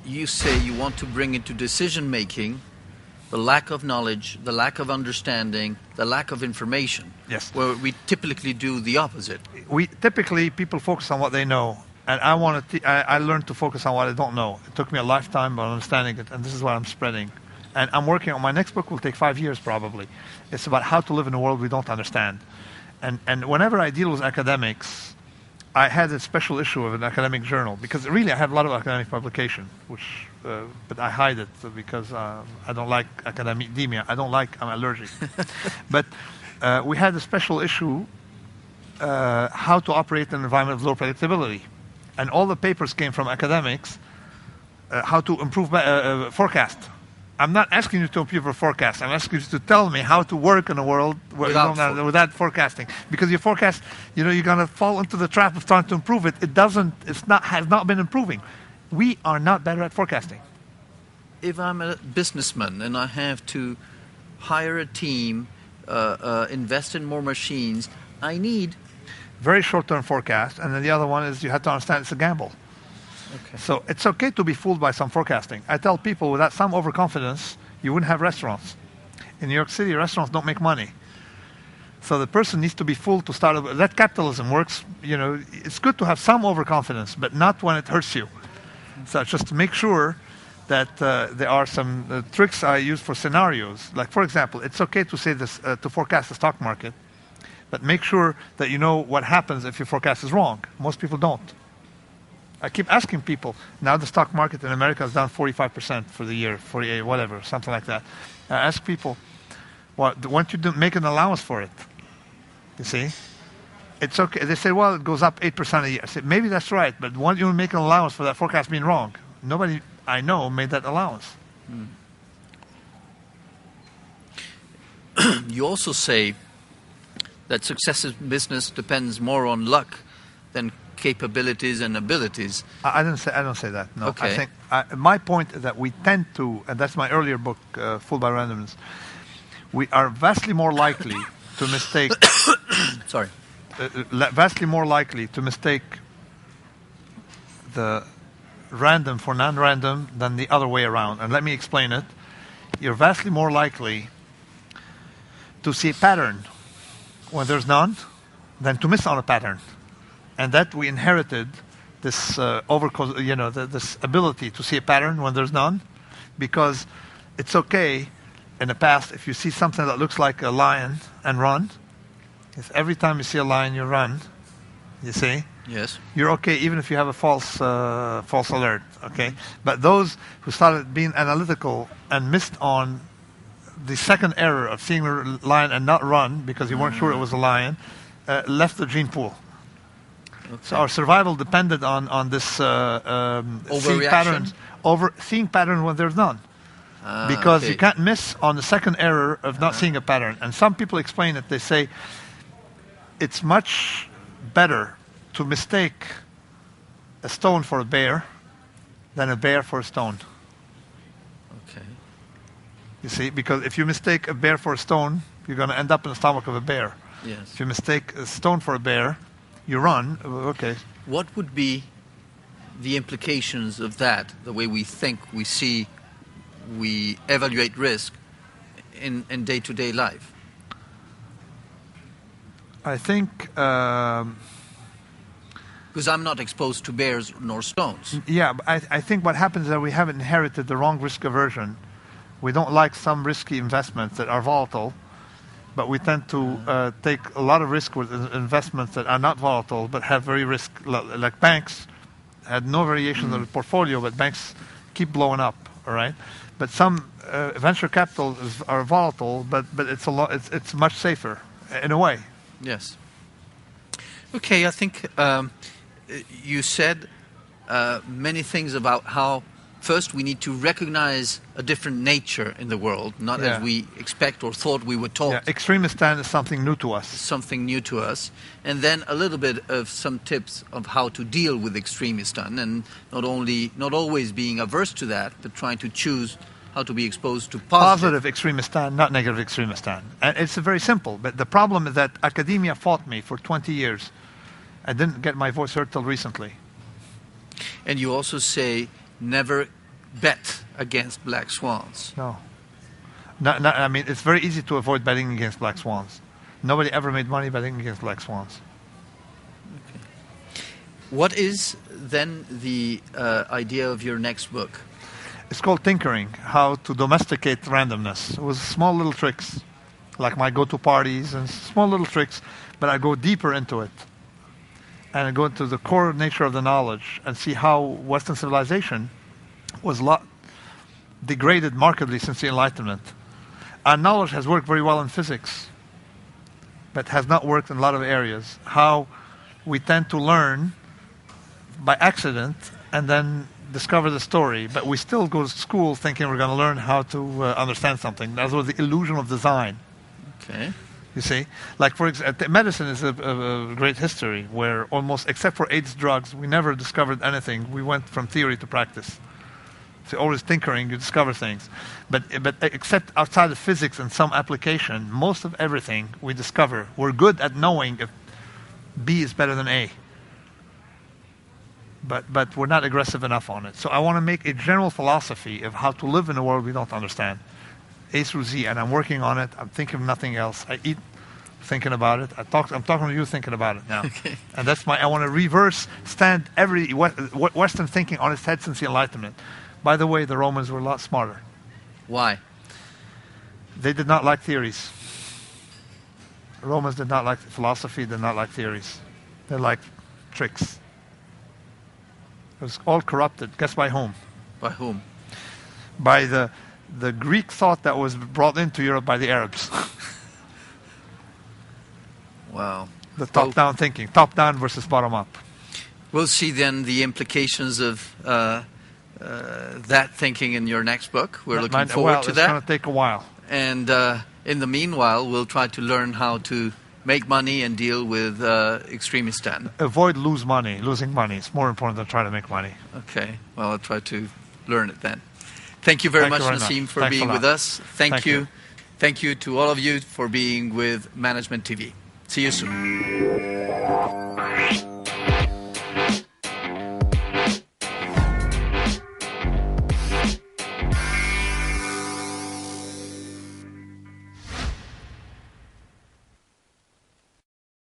You say you want to bring into decision making the lack of knowledge, the lack of understanding, the lack of information. Yes. Where we typically do the opposite. Typically people focus on what they know, and I learned to focus on what I don't know. It took me a lifetime of understanding it, and this is what I'm spreading. And I'm working on my next book. Will take 5 years probably. It's about how to live in a world we don't understand. And whenever I deal with academics, I had a special issue of an academic journal, because really I have a lot of academic publication, but I hide it because I don't like academia. I'm allergic. But we had a special issue, how to operate in an environment of low predictability. And all the papers came from academics, how to improve forecast. I'm not asking you to improve your forecast. I'm asking you to tell me how to work in a world without forecasting. Because your forecast, you're going to fall into the trap of trying to improve it. Has not been improving. We are not better at forecasting. If I'm a businessman and I have to hire a team, invest in more machines, I need very short-term forecast. And then the other one is you have to understand it's a gamble. Okay. So it's okay to be fooled by some forecasting. I tell people without some overconfidence, you wouldn't have restaurants. In New York City, restaurants don't make money. So the person needs to be fooled to start. That capitalism works. It's good to have some overconfidence, but not when it hurts you. So just to make sure that there are some tricks I use for scenarios. Like, for example, it's okay to say this, to forecast the stock market, but make sure that you know what happens if your forecast is wrong. Most people don't. I keep asking people, now the stock market in America is down 45% for the year, 48, whatever, something like that. I ask people, well, why don't you make an allowance for it? You see? It's okay. They say, well, it goes up 8% a year. I say, maybe that's right, but why don't you make an allowance for that forecast being wrong? Nobody I know made that allowance. You also say that success in business depends more on luck than capabilities and abilities. I don't say that. No. Okay. I think my point is that we tend to, and that's my earlier book, Fooled by Randomness. We are vastly more likely to mistake. Sorry. Vastly more likely to mistake the random for non-random than the other way around. And let me explain it. You're vastly more likely to see a pattern when there's none than to miss on a pattern. And that we inherited this this ability to see a pattern when there's none, because it's okay in the past if you see something that looks like a lion and run. If every time you see a lion you run, you see. Yes. You're okay even if you have a false alert. Okay, but those who started being analytical and missed on the second error of seeing a lion and not run because you weren't sure it was a lion, left the gene pool. Okay. So our survival depended on this seeing patterns when there's none. Because you can't miss on the second error of not seeing a pattern. And some people explain it. They say it's much better to mistake a stone for a bear than a bear for a stone. Okay. You see, because if you mistake a bear for a stone, you're going to end up in the stomach of a bear. Yes. If you mistake a stone for a bear, you run. Okay. What would be the implications of that, the way we think, we see, we evaluate risk in day-to-day life? I think... because I'm not exposed to bears nor stones. Yeah, but I think what happens is that we have inherited the wrong risk aversion. We don't like some risky investments that are volatile, but we tend to take a lot of risk with investments that are not volatile but have very risk, like banks had no variations in the portfolio, but banks keep blowing up, all right? But some venture capital are volatile, but it's much safer in a way. Yes. Okay, I think you said many things about how first we need to recognize a different nature in the world, not as we expect or thought we were taught. Yeah, extremist stand is something new to us. Something new to us. And then a little bit of some tips of how to deal with extremistan, and not always being averse to that, but trying to choose how to be exposed to Positive Extremistan, not negative Extremistan. And it's very simple, but the problem is that academia fought me for 20 years. I didn't get my voice heard till recently. And you also say never bet against black swans. No. I mean, it's very easy to avoid betting against black swans. Nobody ever made money betting against black swans. Okay. What is then the idea of your next book? It's called Tinkering, How to Domesticate Randomness. It was small little tricks, like my go-to parties and small little tricks, but I go deeper into it. And I go into the core nature of the knowledge and see how Western civilization was degraded markedly since the Enlightenment. Our knowledge has worked very well in physics, but has not worked in a lot of areas. How we tend to learn by accident and then discover the story, but we still go to school thinking we're going to learn how to understand something. That's what the illusion of design. Okay. You see, like for example, medicine is a great history where almost, except for AIDS drugs, we never discovered anything. We went from theory to practice. So always tinkering, you discover things. But except outside of physics and some application, most of everything we discover, we're good at knowing if B is better than A. But we're not aggressive enough on it. So I want to make a general philosophy of how to live in a world we don't understand. A through Z, and I'm working on it. I'm thinking of nothing else. I eat thinking about it. I'm talking to you thinking about it now. Okay. And that's I want to stand every Western thinking on its head since the Enlightenment. By the way, the Romans were a lot smarter. Why? They did not like theories. The Romans did not like philosophy, did not like theories. They liked tricks. It was all corrupted. Guess by whom? By whom? By the Greek thought that was brought into Europe by the Arabs. Wow. The top-down thinking. Top-down versus bottom-up. We'll see then the implications of that thinking in your next book. We're looking forward to that. It's going to take a while. And in the meanwhile, we'll try to learn how to make money and deal with Extremistan. Avoid losing money. It's more important than try to make money. Okay. Well, I'll try to learn it then. Thank you very much, Nassim, for being with us. Thank you. Thank you to all of you for being with Management TV. See you soon.